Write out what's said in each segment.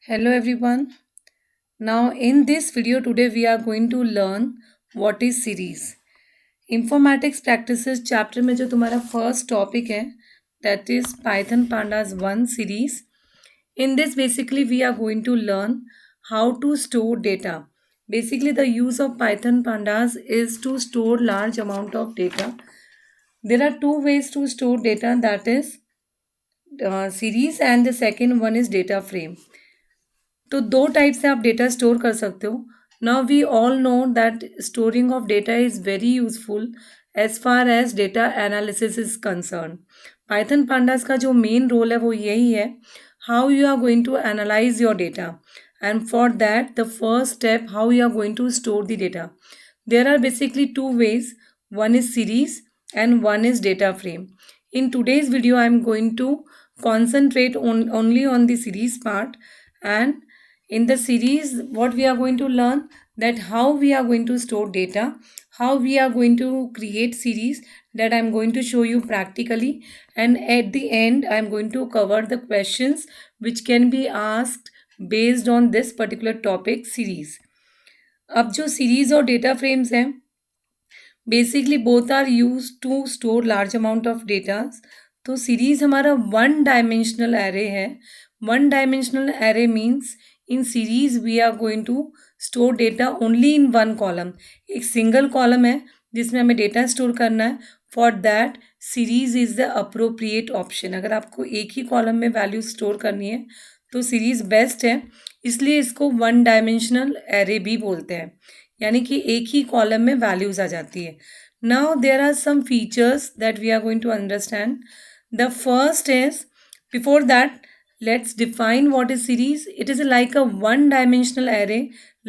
Hello everyone. Now in this video today we are going to learn what is series. Informatics practices chapter में जो तुम्हारा first topic है that is Python Pandas 1 series. In this basically we are going to learn how to store data. Basically the use of Python Pandas is to store large amount of data. There are two ways to store data, that is series and the second one is data frame. तो दो type से आप data store कर सकते हो. Now we all know that storing of data is very useful as far as data analysis is concern. Python pandas का जो main role है वो यही है, how you are going to analyse your data, and for that the first step how you are going to store the data. There are basically two ways, one is series and one is data frame. In today's video I am going to concentrate only on the series part, and in the series what we are going to learn that how we are going to store data, how we are going to create series, that I am going to show you practically, and at the end I am going to cover the questions which can be asked based on this particular topic series. अब जो series और data frames हैं, basically both are use to store large amount of data. तो series हमारा one dimensional array है. One dimensional array means in series we are going to store data only in one column. एक single column है जिसमें हमें data store करना है. For that series is the appropriate option. अगर आपको एक ही कॉलम में वैल्यू स्टोर करनी है तो सीरीज बेस्ट है, इसलिए इसको वन डायमेंशनल एरे भी बोलते हैं, यानी कि एक ही कॉलम में वैल्यूज आ जाती है. Now there are some features that we are going to understand. The first is, before that let's define what is series. It is like a one dimensional array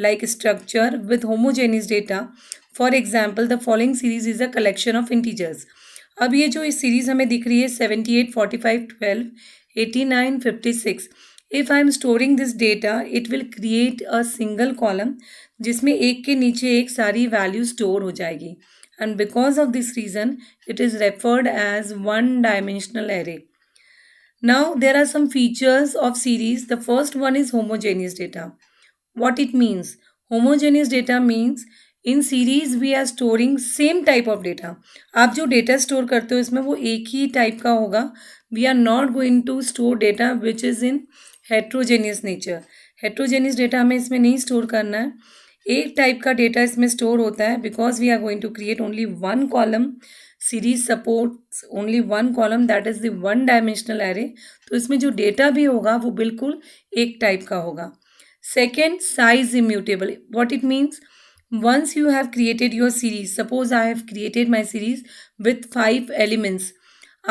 like structure with homogeneous data. For example, the following series is a collection of integers. अब ये जो इस series हमें दिख रही है 78, 45, 12, 89, 56. If I am storing this data, it will create a single column जिसमें एक के नीचे एक सारी वैल्यू स्टोर हो जाएगी. And because of this reason, it is referred as one dimensional array. Now there are some features of series. The first one is homogeneous data. What it means? Homogeneous data means in series we are storing same type of data. आप जो data store करते हो इसमें वो एक ही type का होगा. We are not going to store data which is in heterogeneous nature. Heterogeneous data हमें इसमें नहीं store करना है. एक टाइप का डेटा इसमें स्टोर होता है because we are going to create only one column. Series supports only one column, that is the one dimensional array. तो इसमें जो डेटा भी होगा वो बिल्कुल एक टाइप का होगा. Second, size immutable. What it means, once you have created your series, suppose I have created my series with 5 elements,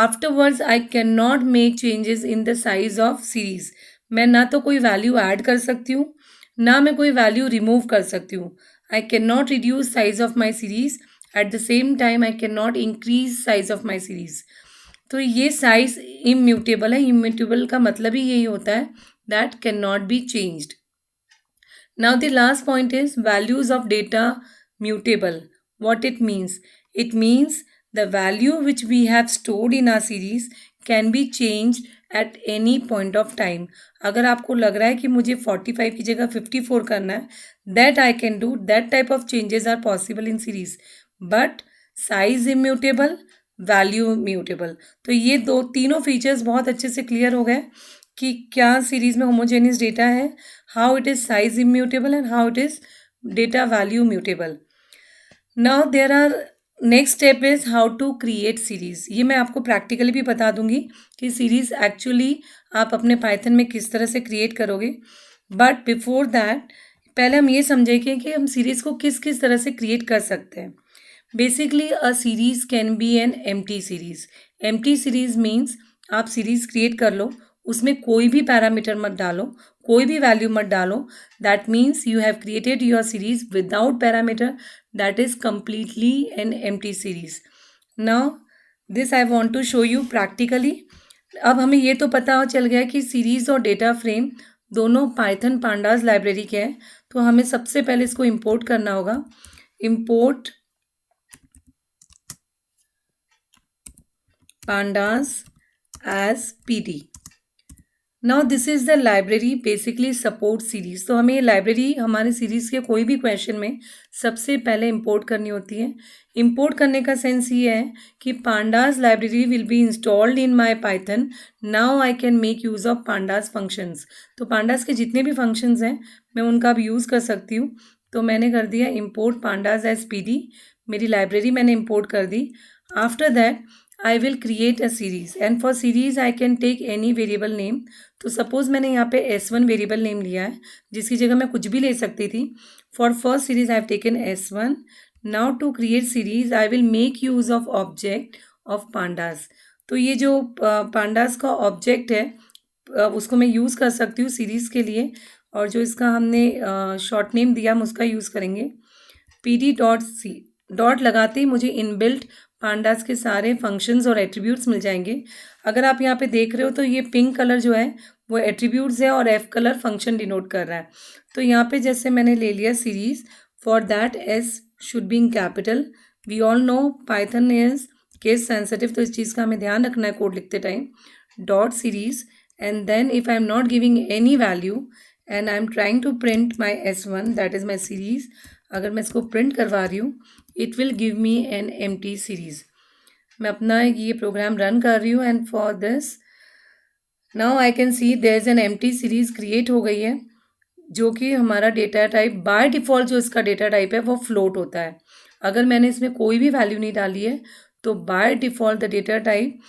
afterwards I cannot make changes in the size of series. मैं ना तो कोई value add कर सकती हूँ ना मैं कोई वैल्यू रिमूव कर सकती हूँ. I can not reduce size of my series, at the same time I can not increase size of my series. तो ये साइज इम्यूटेबल है. इम्यूटेबल का मतलब ही यही होता है that can not be changed. Now the last point is values of data mutable. What it means? It means the value which we have stored in our series can be changed at any point of time. अगर आपको लग रहा है कि मुझे 45 की जगह 54 करना है, that I can do. That type of changes are possible in series. But size immutable, value mutable. तो ये दो तीनों फीचर्स बहुत अच्छे से क्लियर हो गए कि क्या सीरीज में होमोजेनियस डेटा है, how it is size immutable and how it is data value mutable. Now there are next step is how to create series. ये मैं आपको प्रैक्टिकली भी बता दूंगी कि सीरीज एक्चुअली आप अपने पाइथन में किस तरह से क्रिएट करोगे. बट बिफोर दैट पहले हम ये समझेंगे कि हम सीरीज को किस किस तरह से क्रिएट कर सकते हैं. Basically a series can be N empty series. Empty series means आप सीरीज क्रिएट कर लो, उसमें कोई भी पैरामीटर मत डालो, कोई भी वैल्यू मत डालो. That means you have created your series without parameter. That is completely an empty series. Now this I want to show you practically. अब हमें ये तो पता चल गया कि सीरीज और डेटा फ्रेम दोनों पाइथन पांडास लाइब्रेरी के हैं. तो हमें सबसे पहले इसको इंपोर्ट करना होगा. Import pandas as pd. Now this is the library basically support series. तो हमें ये लाइब्रेरी हमारे सीरीज़ के कोई भी क्वेश्चन में सबसे पहले इंपोर्ट करनी होती है। इंपोर्ट करने का सेंस ये है कि pandas library will be installed in my Python, now I can make use of pandas functions. तो पांडास के जितने भी फंक्शंस हैं मैं उनका भी यूज़ कर सकती हूँ। तो मैंने कर दिया इम्पोर्ट पांडास एज पी, मेरी लाइब्रेरी मैंने इम्पोर्ट कर दी। After that I will create a series and for series I can take any variable name. तो सपोज़ मैंने यहाँ पे S1 वेरिएबल नेम लिया है, जिसकी जगह मैं कुछ भी ले सकती थी। For first series I have taken S1। Now to create series I will make use of object of pandas. तो ये जो पांडास का ऑब्जेक्ट है उसको मैं यूज़ कर सकती हूँ सीरीज़ के लिए, और जो इसका हमने शॉर्ट नेम दिया हम उसका यूज़ करेंगे। pd.c डॉट लगाते ही मुझे इनबिल्ट पांडास के सारे फंक्शंस और एट्रीब्यूट्स मिल जाएंगे। अगर आप यहाँ पे देख रहे हो तो ये पिंक कलर जो है वो एट्रीब्यूट्स है और एफ कलर फंक्शन डिनोट कर रहा है। तो यहाँ पे जैसे मैंने ले लिया series, for that S should be in capital. We all know Python is case sensitive, तो इस चीज़ का हमें ध्यान रखना है कोड लिखते time. Dot series and then if I am not giving any value and I am trying to print my S1 that is my series, अगर मैं इसको प्रिंट करवा रही हूँ it will give me an empty series. मैं अपना ये program run कर रही हूँ and for this now I can see there is an empty series create हो गई है, जो कि हमारा डेटा टाइप बाय डिफ़ॉल्ट जो इसका डेटा टाइप है वो फ्लोट होता है। अगर मैंने इसमें कोई भी वैल्यू नहीं डाली है तो by default the data type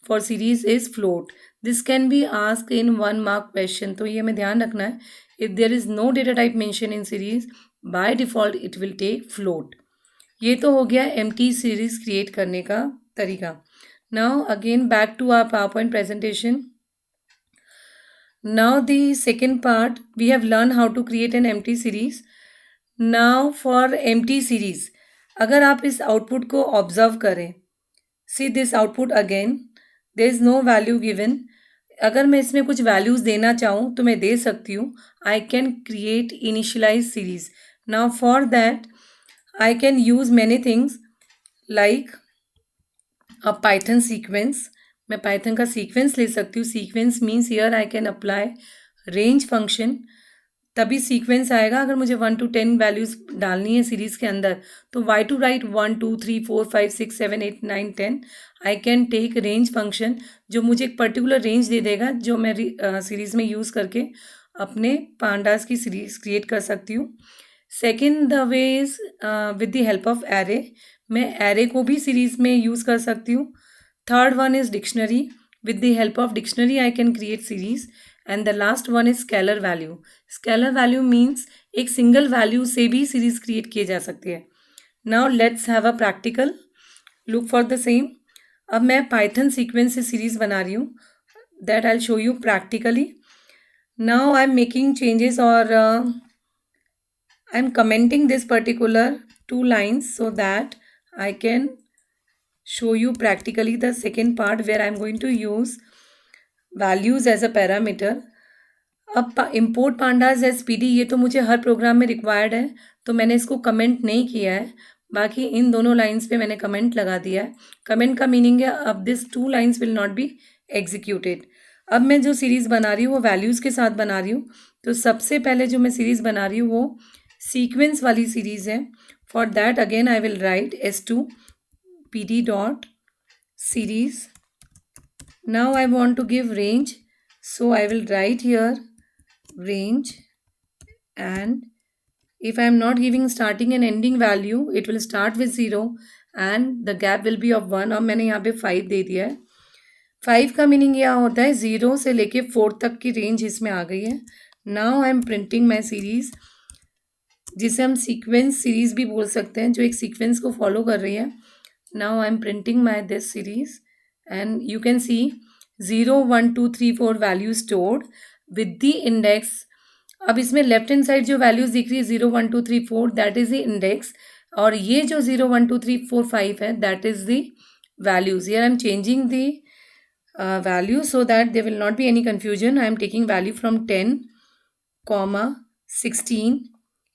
for series is float. This can be ask in 1 mark question, तो ये हमें ध्यान रखना है। If there is no data type mention in series by default it will take float. ये तो हो गया एम्प्टी सीरीज क्रिएट करने का तरीका। Now again back to our PowerPoint presentation. Now the second part, we have learned how to create an empty series. Now for empty series, अगर आप इस आउटपुट को ऑब्जर्व करें, see this output again, there is no value given. अगर मैं इसमें कुछ values देना चाहूँ तो मैं दे सकती हूँ. I can create initialize series. Now for that, I can use many things like a Python sequence. मैं पाइथन का सीक्वेंस ले सकती हूँ. Sequence means here I can apply range function, तभी सीक्वेंस आएगा। अगर मुझे 1 to 10 वैल्यूज़ डालनी है सीरीज़ के अंदर तो Y to right 1 2 3 4 5 6 7 8 9 10 I can take range function जो मुझे एक पर्टिकुलर रेंज दे देगा, जो मैं सीरीज़ में यूज़ करके अपने पांडास की सीरीज क्रिएट कर सकती हूँ. Second the way is with the help of array. मैं एरे को भी सीरीज़ में यूज़ कर सकती हूँ. Third one is dictionary. With the help of dictionary I can create series. And the last one is scalar value. Scalar value means एक single value से भी सीरीज क्रिएट किए जा सकती है. Now let's have a practical look for the same. अब मैं Python sequence से सीरीज बना रही हूँ, that I show you practically. Now I am making changes और I am commenting this particular 2 lines so that I can show you practically the second part where I am going to use values as a parameter. अब import pandas as P D ये तो मुझे हर programme में required है, तो मैंने इसको comment नहीं किया है. बाकी इन दोनों लाइंस पे मैंने कमेंट लगा दिया है. कमेंट का मीनिंग है अब this 2 lines will not be executed. अब मैं जो सीरीज़ बना रही हूँ वो वैल्यूज़ के साथ बना रही हूँ. तो सबसे पहले जो मैं सीरीज़ बना रही हूँ वो सीक्वेंस वाली सीरीज़ है. For that again I will write S2 PD dot series. Now I want to give range, so I will write here range, and if I am not giving starting and ending value it will start with 0 and the gap will be of 1. और मैंने यहाँ पे 5 दे दिया है. 5 का meaning यह होता है 0 से लेके 4 तक की रेंज इसमें आ गई है. Now I am printing my series, जिसे हम सीक्वेंस सीरीज़ भी बोल सकते हैं, जो एक सीक्वेंस को फॉलो कर रही है. Now I am printing my this series and you can see 0 1 2 3 4 value stored with the index. अब इसमें लेफ्ट हैंड साइड जो वैल्यूज़ दिख रही है 0 1 2 3 4 दैट इज़ द इंडेक्स, और ये जो 0 1 2 3 4 5 है that is the values. Here I am changing the value so that there will not be any confusion. I am taking value from 10, 16.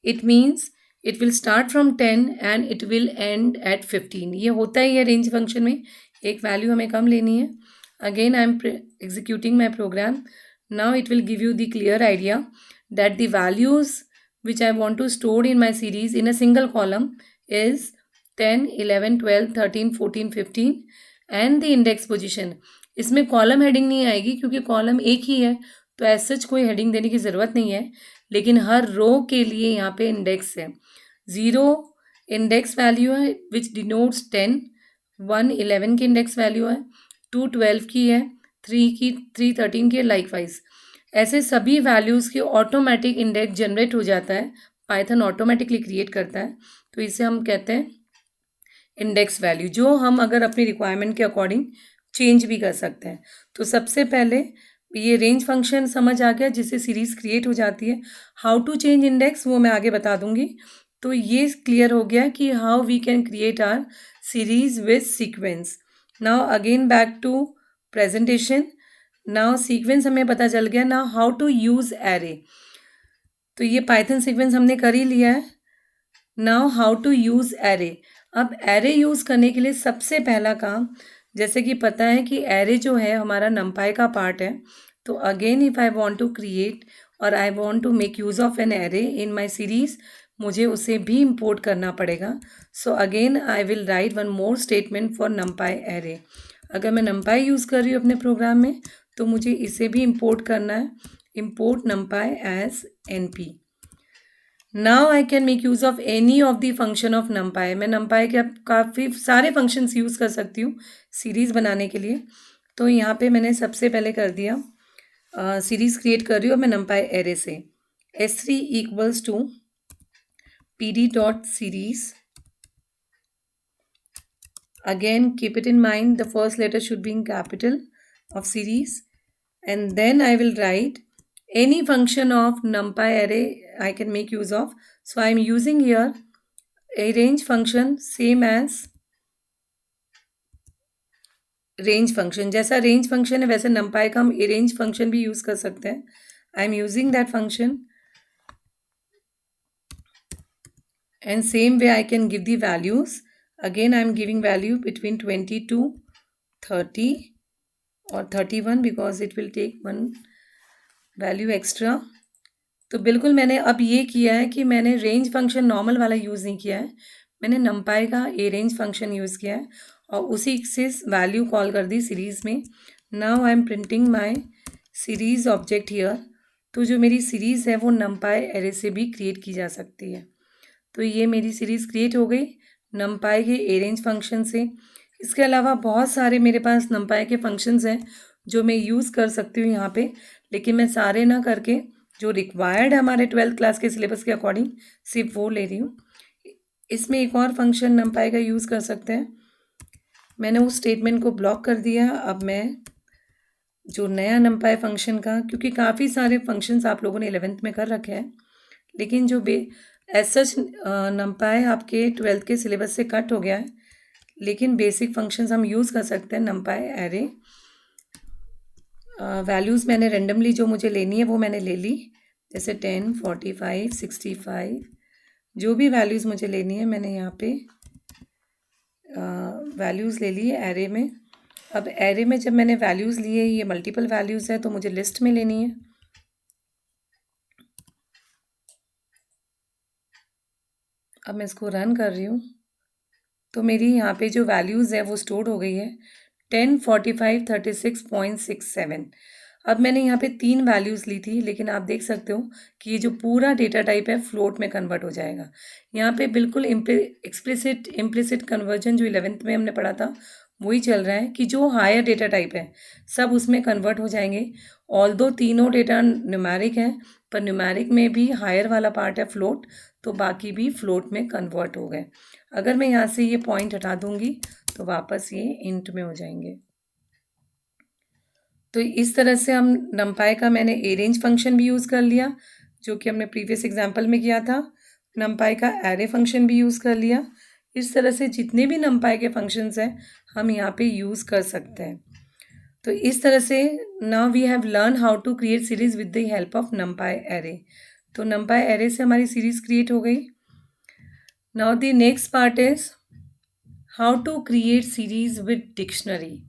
It means it will start from 10 and it will end at 15. ये होता ही है range function में, एक value हमें कम लेनी है. Again I am executing my programme. Now it will give you the clear idea that the values which I want to store in my series in a single column is 10, 11, 12, 13, 14, 15 and the index position. इसमें column heading नहीं आएगी क्योंकि column एक ही है, तो as such कोई heading देने की ज़रूरत नहीं है, लेकिन हर रो के लिए यहाँ पे इंडेक्स है. 0 इंडेक्स वैल्यू है विच डिनोट्स 10, 1 11 की इंडेक्स वैल्यू है, 2 12 की है, 3 13 की है, लाइकवाइज ऐसे सभी वैल्यूज़ की ऑटोमेटिक इंडेक्स जनरेट हो जाता है, पाइथन ऑटोमेटिकली क्रिएट करता है. तो इसे हम कहते हैं इंडेक्स वैल्यू, जो हम अगर अपनी रिक्वायरमेंट के अकॉर्डिंग चेंज भी कर सकते हैं. तो सबसे पहले ये रेंज फंक्शन समझ आ गया जिससे सीरीज़ क्रिएट हो जाती है. हाउ टू चेंज इंडेक्स वो मैं आगे बता दूंगी. तो ये क्लियर हो गया कि how we can create are series with sequence. Now again back to presentation. Now sequence हमें पता चल गया. Now how to use array. तो ये पाइथन सीक्वेंस हमने कर ही लिया है. Now how to use array. अब एरे यूज़ करने के लिए सबसे पहला काम, जैसे कि पता है कि एरे जो है हमारा नमपाई का पार्ट है. तो again if I want to create और I want to make use of an array in my series, मुझे उसे भी इंपोर्ट करना पड़ेगा. So again I will write one more statement for NumPy array. अगर मैं नमपाई यूज़ कर रही हूँ अपने प्रोग्राम में तो मुझे इसे भी इंपोर्ट करना है. Import NumPy as np. Now I can make use of any of the function of NumPy. मैं नमपाई के काफ़ी सारे फंक्शंस यूज़ कर सकती हूँ सीरीज़ बनाने के लिए. तो यहाँ पे मैंने सबसे पहले कर दिया, सीरीज़ क्रिएट कर रही हूँ मैं नमपाई एरे से. s3 equals to pd dot series. Again, keep it in mind the first letter should be in capital of series, and then I will write any function of numpy array I can make use of. So I am using here a range function same as range function. जैसा range function है वैसे numpy का हम arrange function भी use कर सकते हैं. I am using that function, and same way I can give the values. Again I am giving value between 20 to 30 or 31 because it will take one value extra. तो बिल्कुल मैंने अब ये किया है कि मैंने रेंज फंक्शन नॉर्मल वाला यूज़ नहीं किया है, मैंने नमपाई का ए रेंज फंक्शन यूज़ किया है और उसी से वैल्यू कॉल कर दी सीरीज़ में. Now I am printing my series object here. तो जो मेरी सीरीज़ है वो नमपाई एरे से भी क्रिएट की जा सकती है. तो ये मेरी सीरीज़ क्रिएट हो गई नमपाई के ए रेंज फंक्शन से. इसके अलावा बहुत सारे मेरे पास नमपाई के फंक्शंस हैं जो मैं यूज़ कर सकती हूँ यहाँ पे, लेकिन मैं सारे ना करके जो रिक्वायर्ड है हमारे 12th क्लास के सिलेबस के अकॉर्डिंग सिर्फ वो ले रही हूँ. इसमें एक और फंक्शन नमपाई का यूज़ कर सकते हैं. मैंने उस स्टेटमेंट को ब्लॉक कर दिया. अब मैं जो नया नमपाई फंक्शन का, क्योंकि काफ़ी सारे फंक्शंस आप लोगों ने 11th में कर रखे हैं, लेकिन जो एज सच नमपाई आपके 12th के सिलेबस से कट हो गया है, लेकिन बेसिक फंक्शंस हम यूज़ कर सकते हैं नमपाई एरे. वैल्यूज़ मैंने रेंडमली जो मुझे लेनी है वो मैंने ले ली, जैसे 10, 45, 65, जो भी वैल्यूज़ मुझे लेनी है मैंने यहाँ पे वैल्यूज़ ले ली है एरे में. अब एरे में जब मैंने वैल्यूज़ लिए, ये मल्टीपल वैल्यूज़ है तो मुझे लिस्ट में लेनी है. अब मैं इसको रन कर रही हूँ तो मेरी यहाँ पे जो वैल्यूज़ है वो स्टोर हो गई है 10, 45, 36.67. अब मैंने यहाँ पे 3 वैल्यूज़ ली थी, लेकिन आप देख सकते हो कि ये जो पूरा डेटा टाइप है फ्लोट में कन्वर्ट हो जाएगा. यहाँ पे बिल्कुल एक्सप्लिसिट इम्प्लिसिट कन्वर्जन जो 11th में हमने पढ़ा था वही चल रहा है कि जो हायर डेटा टाइप है सब उसमें कन्वर्ट हो जाएंगे. ऑल्दो तीनों डेटा न्यूमेरिक हैं, पर न्यूमेरिक में भी हायर वाला पार्ट है फ्लोट, तो बाकी भी फ्लोट में कन्वर्ट हो गए. अगर मैं यहाँ से ये पॉइंट हटा दूँगी तो वापस ये इंट में हो जाएंगे. तो इस तरह से हम नमपाई का मैंने ए रेंज फंक्शन भी यूज़ कर लिया जो कि हमने प्रीवियस एग्जांपल में किया था. नमपाई का एरे फंक्शन भी यूज़ कर लिया. इस तरह से जितने भी नमपाई के फंक्शंस हैं हम यहाँ पे यूज़ कर सकते हैं. तो इस तरह से now we have learn how to create series with the help of NumPy array. तो नमपाई एरे से हमारी सीरीज़ क्रिएट हो गई. Now the next part is how to create series with dictionary.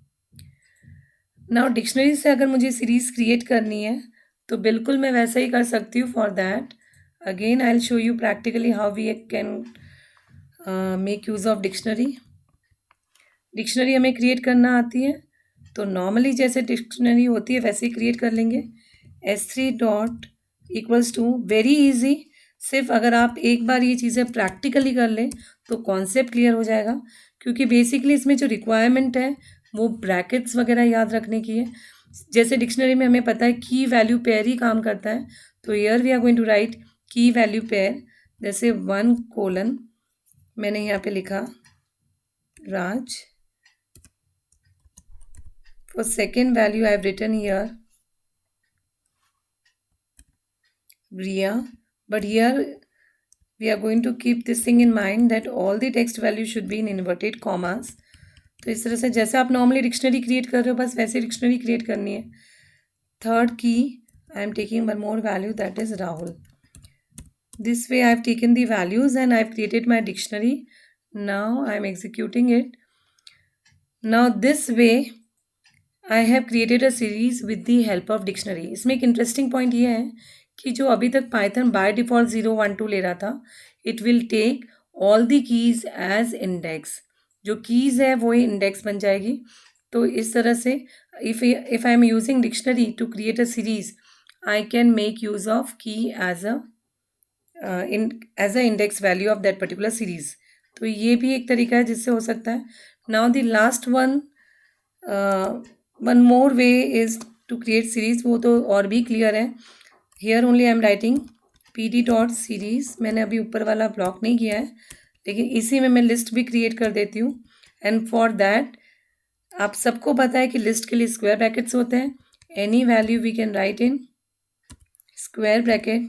Now dictionary से अगर मुझे series create करनी है तो बिल्कुल मैं वैसा ही कर सकती हूँ. For that again I will show you practically how we can make use of dictionary. Dictionary हमें क्रिएट करना आती है तो नॉर्मली जैसे डिक्शनरी होती है वैसे ही क्रिएट कर लेंगे. S3 dot equals to very easy. सिर्फ अगर आप एक बार ये चीज़ें प्रैक्टिकली कर लें तो कॉन्सेप्ट क्लियर हो जाएगा, क्योंकि बेसिकली इसमें जो रिक्वायरमेंट है वो ब्रैकेट्स वगैरह याद रखने की है. जैसे डिक्शनरी में हमें पता है की वैल्यू पेयर ही काम करता है, तो here we are going to write key value pair. जैसे 1 मैंने यहाँ पे लिखा राज. For second value I have written here Riya, but here we are going to keep this thing in mind that all the text values should be in inverted commas. तो इस तरह से जैसे आप नॉर्मली डिक्शनरी क्रिएट कर रहे हो बस वैसे डिक्शनरी क्रिएट करनी है. थर्ड की आई am taking one more value that is Rahul. This way I have taken the values and I have created my dictionary. Now I am executing it. Now this way I have created a series with the help of dictionary. इसमें एक interesting point ये है कि जो अभी तक Python by default 0 1 2 ले रहा था, it will take all the keys as index. जो कीज़ है वो ही इंडेक्स बन जाएगी. तो इस तरह से if I am using dictionary to create a series, I can make use of key as a index value of that particular series. तो ये भी एक तरीका है जिससे हो सकता है. Now the last one more way is to create series. वो तो और भी क्लियर है. Here only I am writing pd dot series. मैंने अभी ऊपर वाला ब्लॉक नहीं किया है, लेकिन इसी में मैं लिस्ट भी क्रिएट कर देती हूँ. एंड फॉर दैट आप सबको पता है कि लिस्ट के लिए स्क्वायर ब्रैकेट्स होते हैं. Any value we can write in square bracket,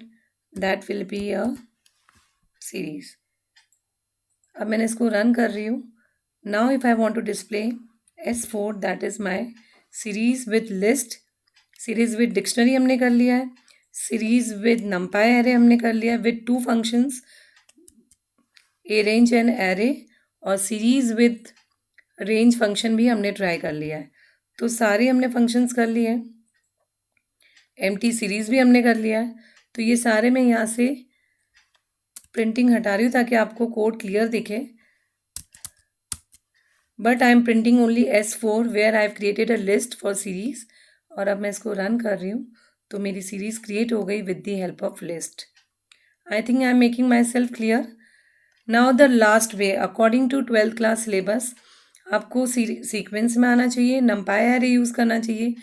that will be a series. अब मैंने इसको रन कर रही हूँ. Now if I want to display S4, that is my series with list. Series with dictionary हमने कर लिया है. सीरीज विद नंपाई एरे हमने कर लिया है with 2 functions, arrange and array. और सीरीज विद रेंज फंक्शन भी हमने ट्राई कर लिया है. तो सारे हमने फंक्शंस कर लिए हैं. एम्प्टी सीरीज भी हमने कर लिया है. तो ये सारे मैं यहाँ से प्रिंटिंग हटा रही हूँ ताकि आपको कोड क्लियर दिखे. But I am printing only S4 where I have created a list for series. और अब मैं इसको रन कर रही हूँ तो मेरी सीरीज क्रिएट हो गई with the help of list. I think I am making myself clear. Now the last way according to 12th class syllabus, आपको सीक्वेंस में आना चाहिए, नंपाई एरे यूज़ करना चाहिए,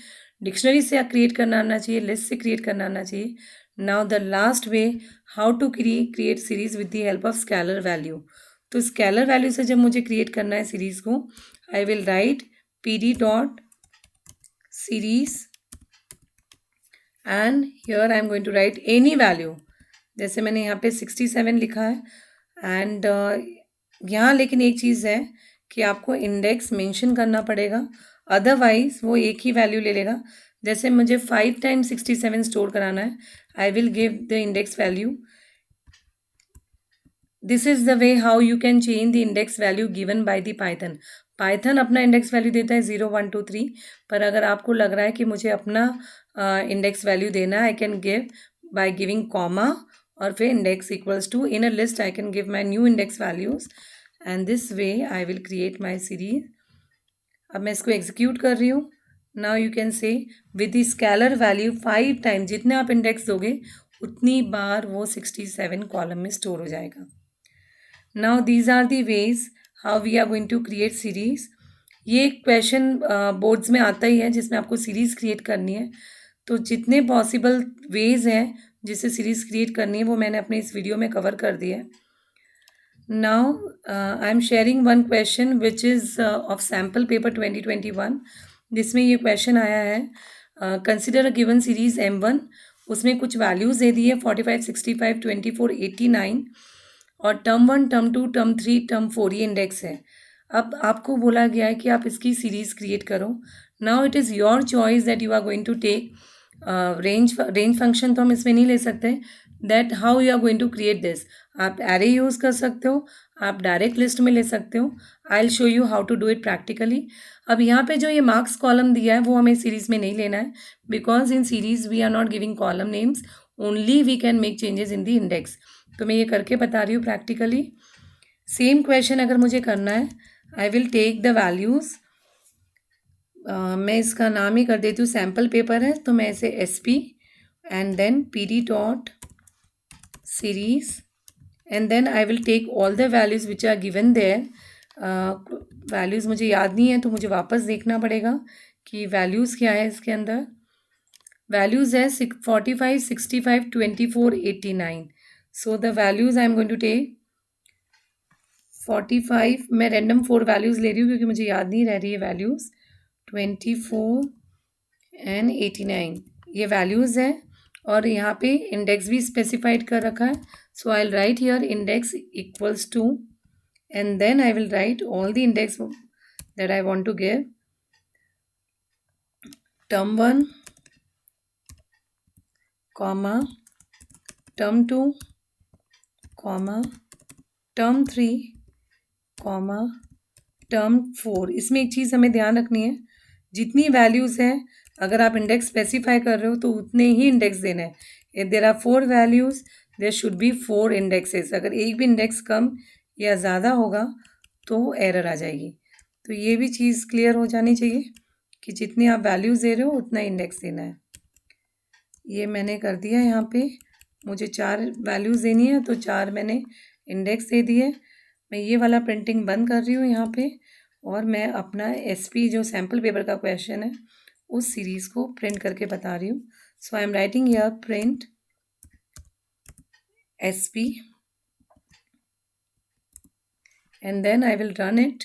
डिक्शनरी से क्रिएट करना आना चाहिए, लिस्ट से क्रिएट करना आना चाहिए. Now the last way how to create series with the help of scalar value. तो स्केलर वैल्यू से जब मुझे क्रिएट करना है सीरीज को, I will write pd dot series and here I am going to write any value. जैसे मैंने यहाँ पे 67 लिखा है. एंड यहाँ लेकिन एक चीज़ है कि आपको इंडेक्स मेंशन करना पड़ेगा, अदरवाइज वो एक ही वैल्यू ले लेगा. जैसे मुझे 5 टाइम्स 67 स्टोर कराना है, I will give the index value. This is the way how you can change the index value given by the Python. Python अपना इंडेक्स वैल्यू देता है 0 1 2 3, पर अगर आपको लग रहा है कि मुझे अपना इंडेक्स वैल्यू देना है, I can give by giving comma और फिर index equals to in a list I can give my new index values. And this way I will create my series. अब मैं इसको एग्जीक्यूट कर रही हूँ. Now you can say with the scalar value 5 time जितने आप index दोगे उतनी बार वो 67 कॉलम में स्टोर हो जाएगा. Now these are the ways how we are going to create series. ये क्वेश्चन बोर्ड्स में आता ही है जिसमें आपको सीरीज क्रिएट करनी है. तो जितने पॉसिबल वेज हैं जिससे सीरीज क्रिएट करनी है वो मैंने अपने इस वीडियो में कवर कर दिया है. Now I am sharing one question which is of sample paper 2021, जिसमें ये क्वेश्चन आया है. Consider a given series M1. उसमें कुछ वैल्यूज़ दे दी है 45 65 24 89 और टर्म 1 टर्म 2 टर्म 3 टर्म 4 ये इंडेक्स है. अब आपको बोला गया है कि आप इसकी सीरीज़ क्रिएट करो. Now it is your choice that you are going to take range function तो हम इसमें नहीं ले सकते. That how you are going to create this. आप एरे यूज़ कर सकते हो, आप डायरेक्ट लिस्ट में ले सकते हो। I will show you how to do it practically. अब यहाँ पे जो ये मार्क्स कॉलम दिया है वो हमें सीरीज़ में नहीं लेना है, because in series we are not giving column names, only we can make changes in the index. तो मैं ये करके बता रही हूँ प्रैक्टिकली। सेम क्वेश्चन अगर मुझे करना है, I will take the values. मैं इसका नाम ही कर देती हूँ, सैम्पल पेपर है तो मैं इसे SP and then PD dot series and then I will take all the values which are given there. Values मुझे याद नहीं है तो मुझे वापस देखना पड़ेगा कि वैल्यूज़ क्या है इसके अंदर। वैल्यूज़ है 45, 65, 24, 89। So the values I am going to take 45, मैं रैंडम 4 वैल्यूज़ ले रही हूँ क्योंकि मुझे याद नहीं रह रही है वैल्यूज़। 24 एंड 89 ये वैल्यूज़ है, और यहाँ पे इंडेक्स भी स्पेसिफाइड कर रखा है। So I will write here index equals to, and then I will write all the index that I want to give. Term 1 comma term 2 comma term 3 comma term 4। इसमें एक चीज़ हमें ध्यान रखनी है, जितनी वैल्यूज़ हैं अगर आप इंडेक्स स्पेसिफाई कर रहे हो तो उतने ही इंडेक्स देना है। If there are 4 values there should be 4 indexes. अगर एक भी इंडेक्स कम या ज़्यादा होगा तो एरर आ जाएगी। तो ये भी चीज़ क्लियर हो जानी चाहिए कि जितनी आप वैल्यूज़ दे रहे हो उतना इंडेक्स देना है। ये मैंने कर दिया। यहाँ पे मुझे 4 वैल्यूज़ देनी है तो 4 मैंने इंडेक्स दे दिए। मैं ये वाला प्रिंटिंग बंद कर रही हूँ यहाँ पे, और मैं अपना SP जो सैम्पल पेपर का क्वेश्चन है उस सीरीज़ को प्रिंट करके बता रही हूँ। So I am writing here print SP and then I will run it,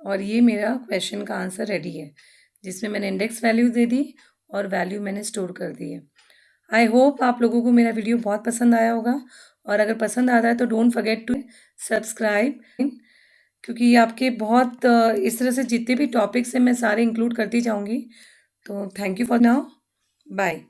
और ये मेरा क्वेश्चन का आंसर रेडी है जिसमें मैंने इंडेक्स वैल्यू दे दी और वैल्यू मैंने स्टोर कर दी है। आई होप आप लोगों को मेरा वीडियो बहुत पसंद आया होगा, और अगर पसंद आता है तो डोंट फॉरगेट टू सब्सक्राइब, क्योंकि ये आपके बहुत इस तरह से जितने भी टॉपिक्स हैं मैं सारे इंक्लूड करती जाऊँगी। तो thank you for now, bye.